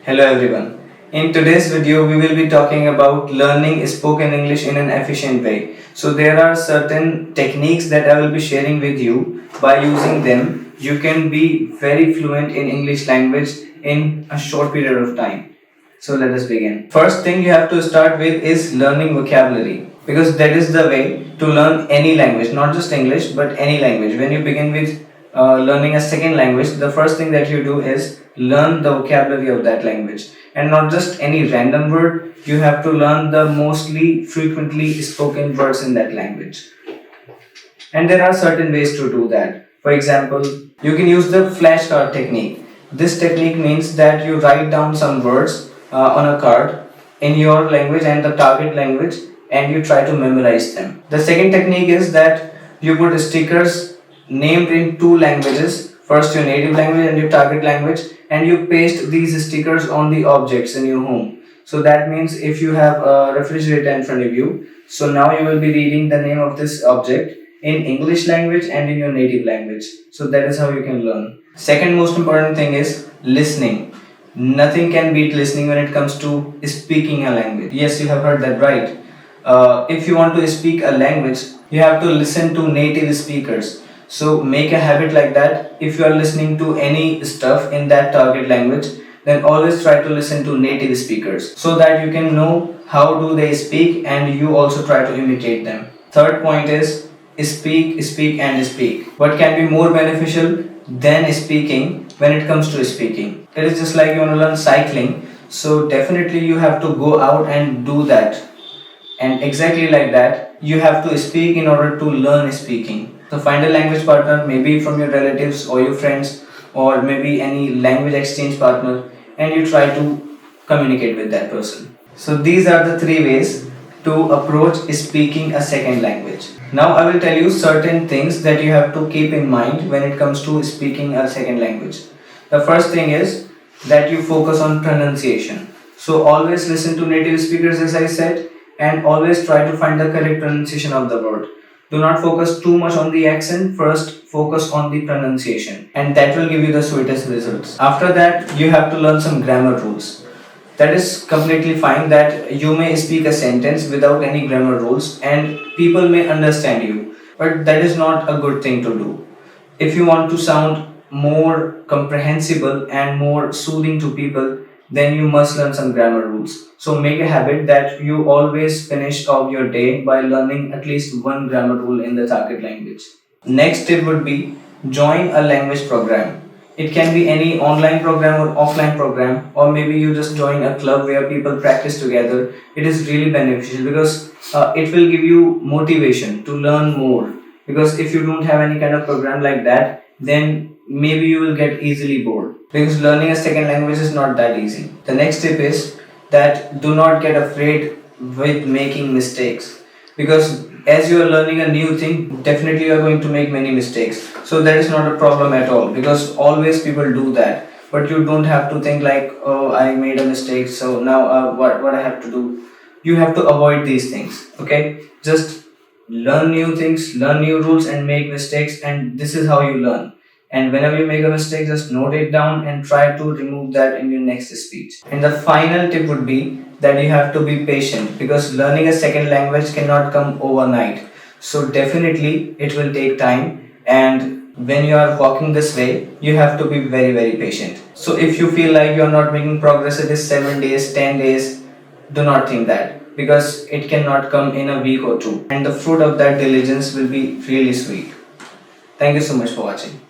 Hello everyone. In today's video, we will be talking about learning spoken English in an efficient way. So there are certain techniques that I will be sharing with you. By using them, you can be very fluent in English language in a short period of time. So let us begin. First thing you have to start with is learning vocabulary, because that is the way to learn any language, not just English but any language. When you begin with learning a second language, the first thing that you do is learn the vocabulary of that language, and not just any random word. You have to learn the mostly frequently spoken words in that language, and there are certain ways to do that. For example, you can use the flashcard technique. This technique means that you write down some words on a card in your language and the target language, and you try to memorize them. The second technique is that you put stickers named in two languages, first your native language and your target language, and you paste these stickers on the objects in your home. So that means if you have a refrigerator in front of you, so now you will be reading the name of this object in English language and in your native language. So that is how you can learn. Second most important thing is listening. Nothing can beat listening when it comes to speaking a language. Yes, you have heard that right. If you want to speak a language, you have to listen to native speakers. So make a habit like that. If you are listening to any stuff in that target language, then always try to listen to native speakers so that you can know how do they speak and you also try to imitate them. Third point is speak, speak and speak. What can be more beneficial than speaking when it comes to speaking? It is just like you want to learn cycling. So definitely you have to go out and do that. And exactly like that, you have to speak in order to learn speaking. So find a language partner, maybe from your relatives or your friends, or maybe any language exchange partner, and you try to communicate with that person. So these are the three ways to approach speaking a second language. Now I will tell you certain things that you have to keep in mind when it comes to speaking a second language. The first thing is that you focus on pronunciation. So always listen to native speakers, as I said, and always try to find the correct pronunciation of the word. Do not focus too much on the accent, first focus on the pronunciation, and that will give you the sweetest results. After that, you have to learn some grammar rules. That is completely fine that you may speak a sentence without any grammar rules and people may understand you, but that is not a good thing to do. If you want to sound more comprehensible and more soothing to people, then you must learn some grammar rules. So make a habit that you always finish off your day by learning at least one grammar rule in the target language. Next tip would be join a language program. It can be any online program or offline program, or maybe you just join a club where people practice together. It is really beneficial because it will give you motivation to learn more. Because if you don't have any kind of program like that, then maybe you will get easily bored, because learning a second language is not that easy. The next tip is that do not get afraid with making mistakes, because as you are learning a new thing, definitely you are going to make many mistakes. So that is not a problem at all, because always people do that. But you don't have to think like, oh, I made a mistake, so now what I have to do. You have to avoid these things. Okay, just learn new things, learn new rules, and make mistakes, and this is how you learn. And whenever you make a mistake, just note it down and try to remove that in your next speech. And the final tip would be that you have to be patient, because learning a second language cannot come overnight. So definitely it will take time, and when you are walking this way, you have to be very, very patient. So if you feel like you are not making progress, it is 7 days, 10 days, do not think that, because it cannot come in a week or two. And the fruit of that diligence will be really sweet. Thank you so much for watching.